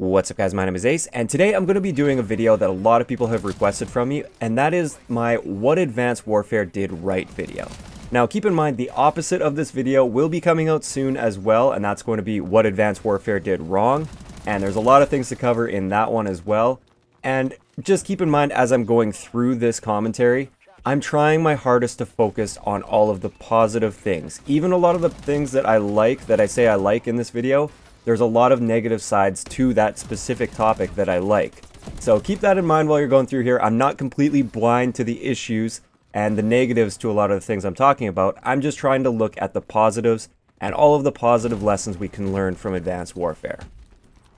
What's up guys, my name is Ace, and today I'm going to be doing a video that a lot of people have requested from me, and that is my What Advanced Warfare Did Right video. Now keep in mind, the opposite of this video will be coming out soon as well, and that's going to be What Advanced Warfare Did Wrong, and there's a lot of things to cover in that one as well. And just keep in mind, as I'm going through this commentary, I'm trying my hardest to focus on all of the positive things. Even a lot of the things that I like, that I say I like in this video, there's a lot of negative sides to that specific topic that I like. So keep that in mind while you're going through here. I'm not completely blind to the issues and the negatives to a lot of the things I'm talking about. I'm just trying to look at the positives and all of the positive lessons we can learn from Advanced Warfare.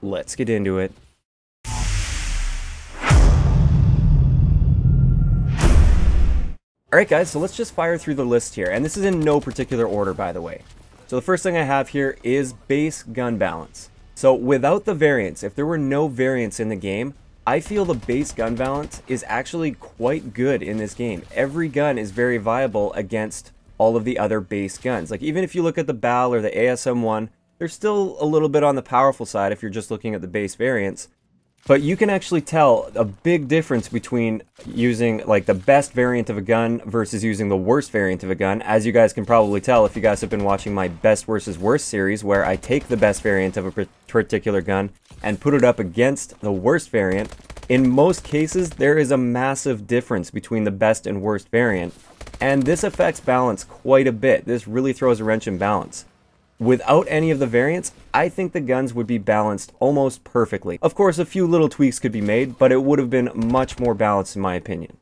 Let's get into it. Alright guys, so let's just fire through the list here, and this is in no particular order, by the way. So the first thing I have here is base gun balance. So without the variants, if there were no variants in the game, I feel the base gun balance is actually quite good in this game. Every gun is very viable against all of the other base guns. Like even if you look at the BAL or the ASM-1, they're still a little bit on the powerful side if you're just looking at the base variants. But you can actually tell a big difference between using like the best variant of a gun versus using the worst variant of a gun. As you guys can probably tell if you guys have been watching my best versus worst series, where I take the best variant of a particular gun and put it up against the worst variant. In most cases, there is a massive difference between the best and worst variant, and this affects balance quite a bit. This really throws a wrench in balance. Without any of the variants, I think the guns would be balanced almost perfectly. Of course, a few little tweaks could be made, but it would have been much more balanced in my opinion.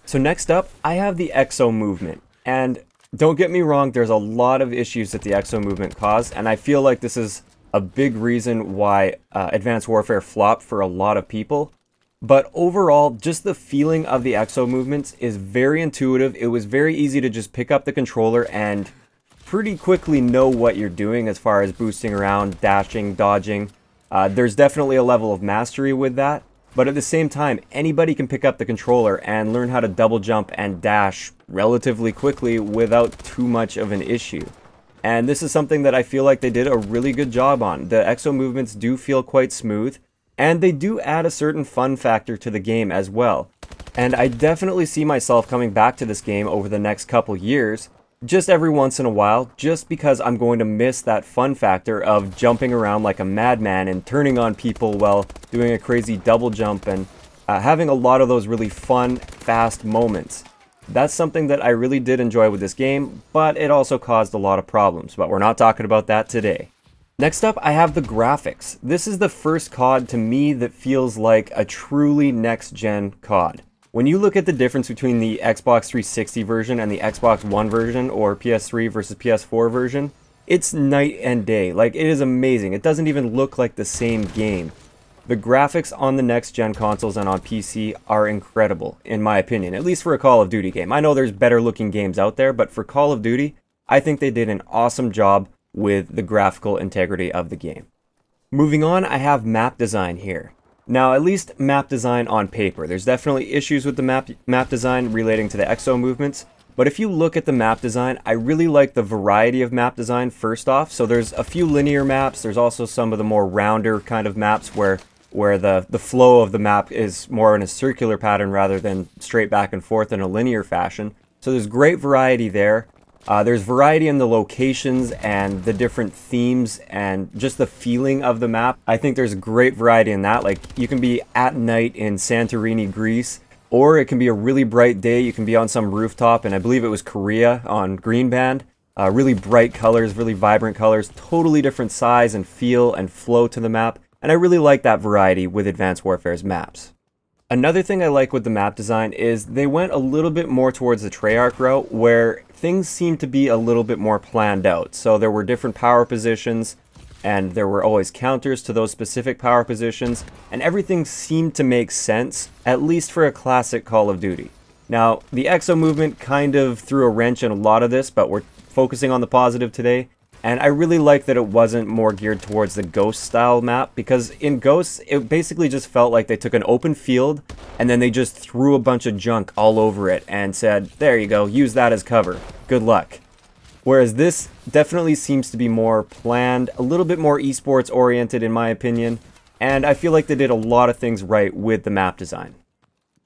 So next up, I have the EXO movement. And don't get me wrong, there's a lot of issues that the EXO movement caused, and I feel like this is a big reason why Advanced Warfare flopped for a lot of people. But overall, just the feeling of the EXO movements is very intuitive. It was very easy to just pick up the controller and pretty quickly know what you're doing as far as boosting around, dashing, dodging. There's definitely a level of mastery with that, but at the same time, anybody can pick up the controller and learn how to double jump and dash relatively quickly without too much of an issue. And this is something that I feel like they did a really good job on. The EXO movements do feel quite smooth, and they do add a certain fun factor to the game as well. And I definitely see myself coming back to this game over the next couple years, just every once in a while, just because I'm going to miss that fun factor of jumping around like a madman and turning on people while doing a crazy double jump and having a lot of those really fun, fast moments. That's something that I really did enjoy with this game, but it also caused a lot of problems, but we're not talking about that today. Next up, I have the graphics. This is the first COD to me that feels like a truly next-gen COD. When you look at the difference between the Xbox 360 version and the Xbox One version, or PS3 versus PS4 version, it's night and day. Like, it is amazing. It doesn't even look like the same game. The graphics on the next-gen consoles and on PC are incredible, in my opinion, at least for a Call of Duty game. I know there's better-looking games out there, but for Call of Duty, I think they did an awesome job with the graphical integrity of the game. Moving on, I have map design here. Now, at least map design on paper. There's definitely issues with the map design relating to the EXO movements, but if you look at the map design, I really like the variety of map design first off. So there's a few linear maps, there's also some of the more rounder kind of maps where the flow of the map is more in a circular pattern rather than straight back and forth in a linear fashion. So there's great variety there. There's variety in the locations and the different themes and just the feeling of the map. I think there's great variety in that. Like, you can be at night in Santorini, Greece, or it can be a really bright day. You can be on some rooftop, and I believe it was Korea on Green Band. Really bright colors, really vibrant colors, totally different size and feel and flow to the map. And I really like that variety with Advanced Warfare's maps. Another thing I like with the map design is they went a little bit more towards the Treyarch route, where things seemed to be a little bit more planned out. So there were different power positions, and there were always counters to those specific power positions, and everything seemed to make sense, at least for a classic Call of Duty. Now, the EXO movement kind of threw a wrench in a lot of this, but we're focusing on the positive today. And I really like that it wasn't more geared towards the Ghost style map, because in Ghosts, it basically just felt like they took an open field and then they just threw a bunch of junk all over it and said, there you go, use that as cover. Good luck. Whereas this definitely seems to be more planned, a little bit more esports oriented in my opinion. and I feel like they did a lot of things right with the map design.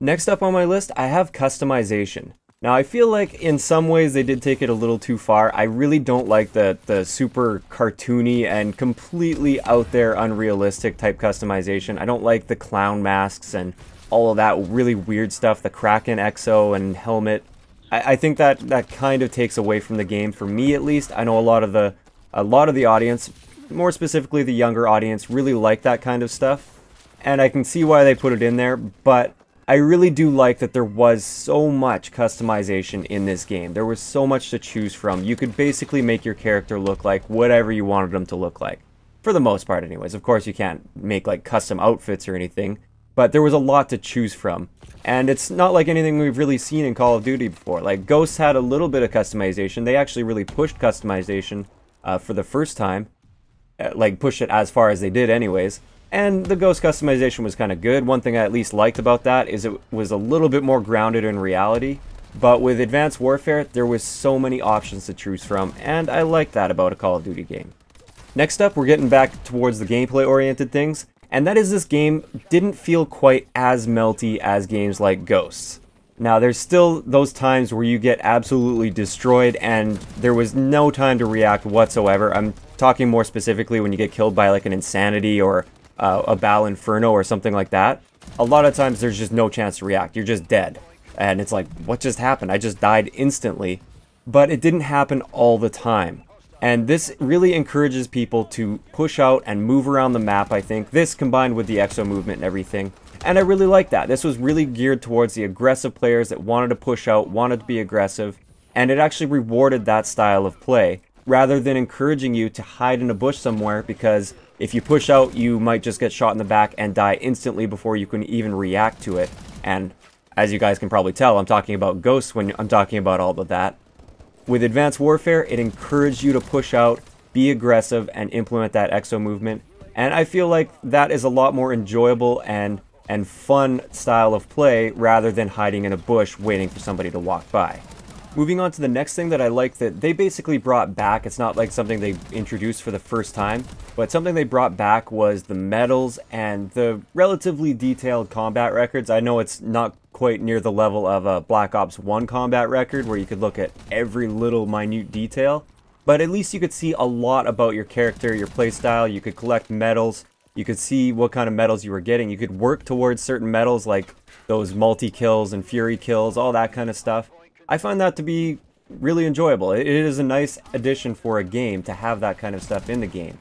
Next up on my list, I have customization. Now, I feel like in some ways they did take it a little too far. I really don't like the super cartoony and completely out there unrealistic type customization. I don't like the clown masks and all of that really weird stuff, the Kraken exo and helmet. I think that kind of takes away from the game, for me at least. I know a lot of the audience, more specifically the younger audience, really like that kind of stuff, and I can see why they put it in there, but I really do like that there was so much customization in this game. There was so much to choose from. You could basically make your character look like whatever you wanted them to look like. For the most part anyways. Of course you can't make like custom outfits or anything, but there was a lot to choose from. And it's not like anything we've really seen in Call of Duty before. Like Ghosts had a little bit of customization. They actually really pushed customization for the first time. Like pushed it as far as they did anyways. And the Ghost customization was kind of good. One thing I at least liked about that is it was a little bit more grounded in reality. But with Advanced Warfare, there was so many options to choose from, and I like that about a Call of Duty game. Next up, we're getting back towards the gameplay-oriented things, and that is this game didn't feel quite as melty as games like Ghosts. Now, there's still those times where you get absolutely destroyed, and there was no time to react whatsoever. I'm talking more specifically when you get killed by like an Insanity or a Bal Inferno or something like that. A lot of times there's just no chance to react. You're just dead. And it's like, what just happened? I just died instantly. But it didn't happen all the time. And this really encourages people to push out and move around the map, I think. This combined with the exo movement and everything. And I really like that. This was really geared towards the aggressive players that wanted to push out, wanted to be aggressive. And it actually rewarded that style of play, rather than encouraging you to hide in a bush somewhere, because if you push out, you might just get shot in the back and die instantly before you can even react to it. And as you guys can probably tell, I'm talking about Ghosts when I'm talking about all of that. With Advanced Warfare, it encouraged you to push out, be aggressive, and implement that exo movement. And I feel like that is a lot more enjoyable and fun style of play, rather than hiding in a bush waiting for somebody to walk by. Moving on to the next thing that I like that they basically brought back, it's not like something they introduced for the first time, but something they brought back was the medals and the relatively detailed combat records. I know it's not quite near the level of a Black Ops 1 combat record where you could look at every little minute detail, but at least you could see a lot about your character, your playstyle. You could collect medals, you could see what kind of medals you were getting, you could work towards certain medals like those multi-kills and fury kills, all that kind of stuff. I find that to be really enjoyable. It is a nice addition for a game to have that kind of stuff in the game.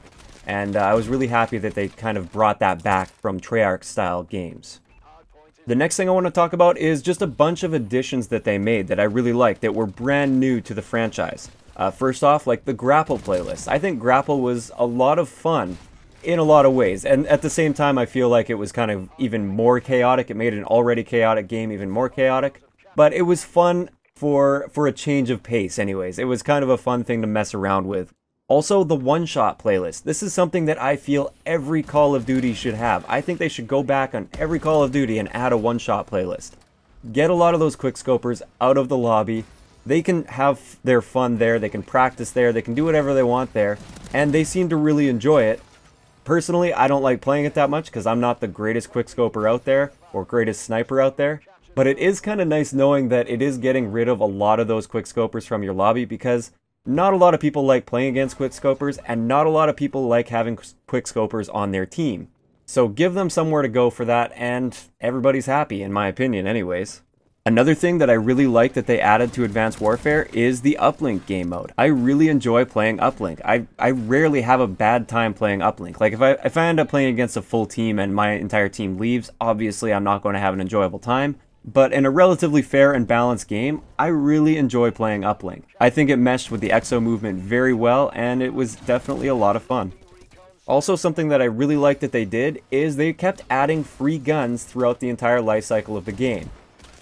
And I was really happy that they kind of brought that back from Treyarch style games. The next thing I want to talk about is just a bunch of additions that they made that I really liked that were brand new to the franchise. First off, like the Grapple playlist. I think Grapple was a lot of fun in a lot of ways. And at the same time, I feel like it was kind of even more chaotic. It made an already chaotic game even more chaotic. But it was fun for a change of pace anyways. It was kind of a fun thing to mess around with. Also, the one-shot playlist. This is something that I feel every Call of Duty should have. I think they should go back on every Call of Duty and add a one-shot playlist. Get a lot of those quickscopers out of the lobby. They can have their fun there, they can practice there, they can do whatever they want there, and they seem to really enjoy it. Personally, I don't like playing it that much because I'm not the greatest quickscoper out there, or greatest sniper out there. But it is kind of nice knowing that it is getting rid of a lot of those quickscopers from your lobby, because not a lot of people like playing against quickscopers, and not a lot of people like having quickscopers on their team. So give them somewhere to go for that, and everybody's happy, in my opinion anyways. Another thing that I really like that they added to Advanced Warfare is the Uplink game mode. I really enjoy playing Uplink. I rarely have a bad time playing Uplink. Like if I end up playing against a full team and my entire team leaves, obviously I'm not going to have an enjoyable time. But in a relatively fair and balanced game, I really enjoy playing Uplink. I think it meshed with the exo movement very well, and it was definitely a lot of fun. Also, something that I really like that they did is they kept adding free guns throughout the entire life cycle of the game.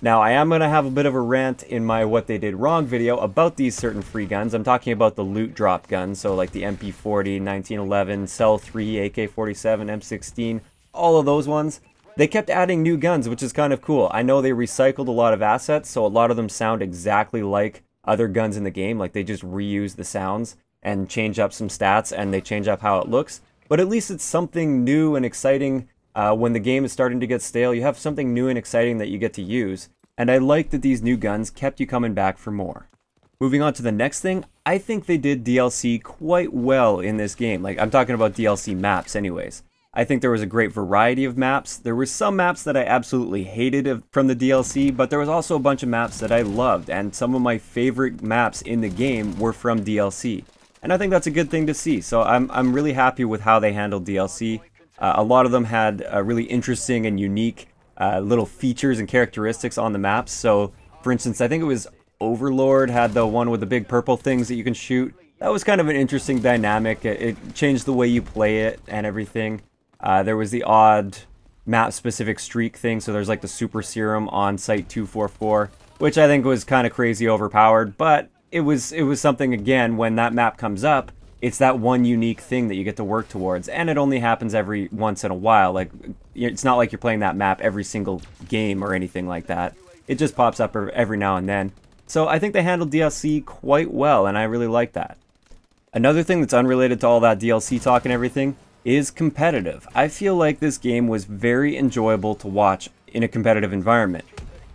Now, I am going to have a bit of a rant in my What They Did Wrong video about these certain free guns. I'm talking about the loot drop guns, so like the MP40, 1911, Cell 3, AK-47, M16, all of those ones. They kept adding new guns, which is kind of cool. I know they recycled a lot of assets, so a lot of them sound exactly like other guns in the game. Like they just reuse the sounds and change up some stats, and they change up how it looks. but at least it's something new and exciting. When the game is starting to get stale, you have something new and exciting that you get to use, and I like that these new guns kept you coming back for more. Moving on to the next thing, I think they did DLC quite well in this game. Like, I'm talking about DLC maps anyways. I think there was a great variety of maps. There were some maps that I absolutely hated from the DLC, but there was also a bunch of maps that I loved, and some of my favorite maps in the game were from DLC. And I think that's a good thing to see, so I'm really happy with how they handled DLC. A lot of them had really interesting and unique little features and characteristics on the maps. So, for instance, I think it was Overlord had the one with the big purple things that you can shoot. That was kind of an interesting dynamic. It changed the way you play it and everything. There was the odd map-specific streak thing, so there's like the Super Serum on Site 244, which I think was kind of crazy overpowered, but it was something, again, when that map comes up, it's that one unique thing that you get to work towards, and it only happens every once in a while. Like, it's not like you're playing that map every single game or anything like that. It just pops up every now and then. So I think they handled DLC quite well, and I really like that. Another thing that's unrelated to all that DLC talk and everything is competitive. I feel like this game was very enjoyable to watch in a competitive environment.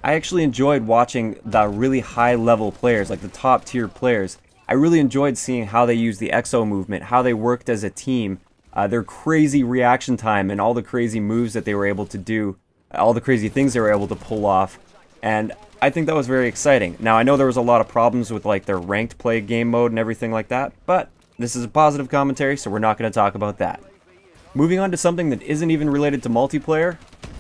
I actually enjoyed watching the really high level players, like the top tier players. I really enjoyed seeing how they used the exo movement, how they worked as a team, their crazy reaction time and all the crazy moves that they were able to do, all the crazy things they were able to pull off, and I think that was very exciting. Now, I know there was a lot of problems with like their ranked play game mode and everything like that, but this is a positive commentary, so we're not going to talk about that. Moving on to something that isn't even related to multiplayer,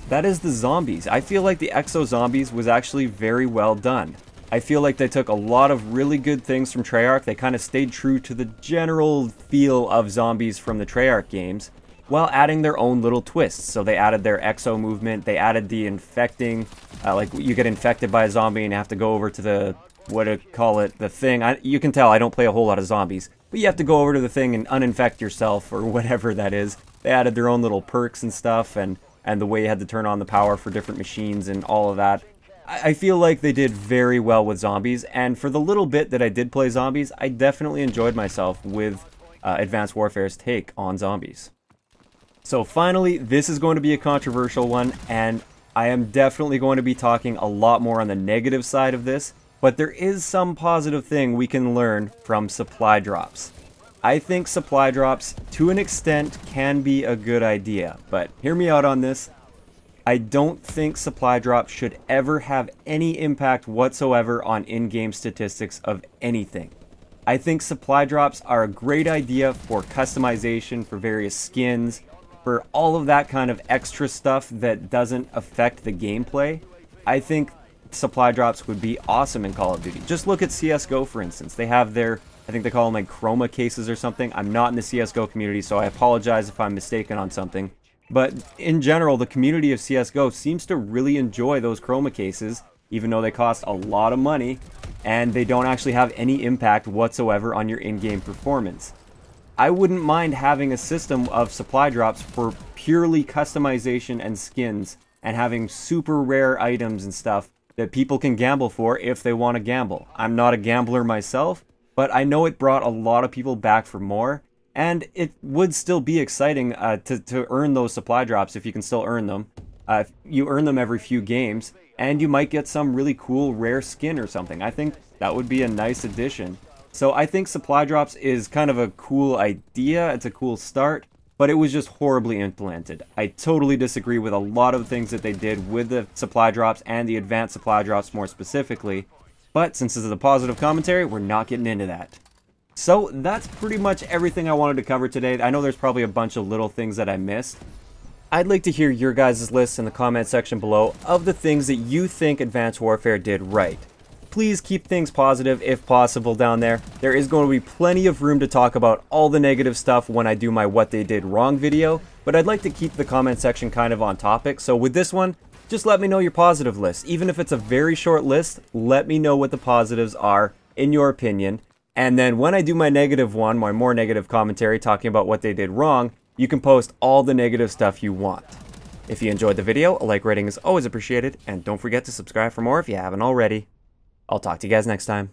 that is the zombies. I feel like the Exo Zombies was actually very well done. I feel like they took a lot of really good things from Treyarch. They kind of stayed true to the general feel of zombies from the Treyarch games, while adding their own little twists. So they added their exo movement, they added the infecting, like you get infected by a zombie and you have to go over to the, the thing. You can tell I don't play a whole lot of zombies, but you have to go over to the thing and uninfect yourself or whatever that is. They added their own little perks and stuff, and the way you had to turn on the power for different machines and all of that. I feel like they did very well with zombies, and for the little bit that I did play zombies, I definitely enjoyed myself with Advanced Warfare's take on zombies. So finally, this is going to be a controversial one, and I am definitely going to be talking a lot more on the negative side of this, but there is some positive thing we can learn from supply drops. I think supply drops, to an extent, can be a good idea, but hear me out on this. I don't think supply drops should ever have any impact whatsoever on in-game statistics of anything. I think supply drops are a great idea for customization, for various skins, for all of that kind of extra stuff that doesn't affect the gameplay. I think supply drops would be awesome in Call of Duty. Just look at CSGO, for instance. They have their, I think they call them like chroma cases or something. I'm not in the CSGO community, so I apologize if I'm mistaken on something. But in general, the community of CSGO seems to really enjoy those chroma cases, even though they cost a lot of money, and they don't actually have any impact whatsoever on your in-game performance. I wouldn't mind having a system of supply drops for purely customization and skins, and having super rare items and stuff that people can gamble for if they want to gamble. I'm not a gambler myself, but I know it brought a lot of people back for more, and it would still be exciting to earn those supply drops if you can still earn them. You earn them every few games, and you might get some really cool rare skin or something. I think that would be a nice addition. So I think supply drops is kind of a cool idea, it's a cool start, but it was just horribly implemented. I totally disagree with a lot of the things that they did with the supply drops and the advanced supply drops more specifically, but since this is a positive commentary, we're not getting into that. So that's pretty much everything I wanted to cover today. I know there's probably a bunch of little things that I missed. I'd like to hear your guys' list in the comment section below of the things that you think Advanced Warfare did right. Please keep things positive if possible down there. There is going to be plenty of room to talk about all the negative stuff when I do my what they did wrong video, but I'd like to keep the comment section kind of on topic. So with this one, just let me know your positive list. Even if it's a very short list, let me know what the positives are in your opinion. And then when I do my negative one, my more negative commentary talking about what they did wrong, you can post all the negative stuff you want. If you enjoyed the video, a like rating is always appreciated, and don't forget to subscribe for more if you haven't already. I'll talk to you guys next time.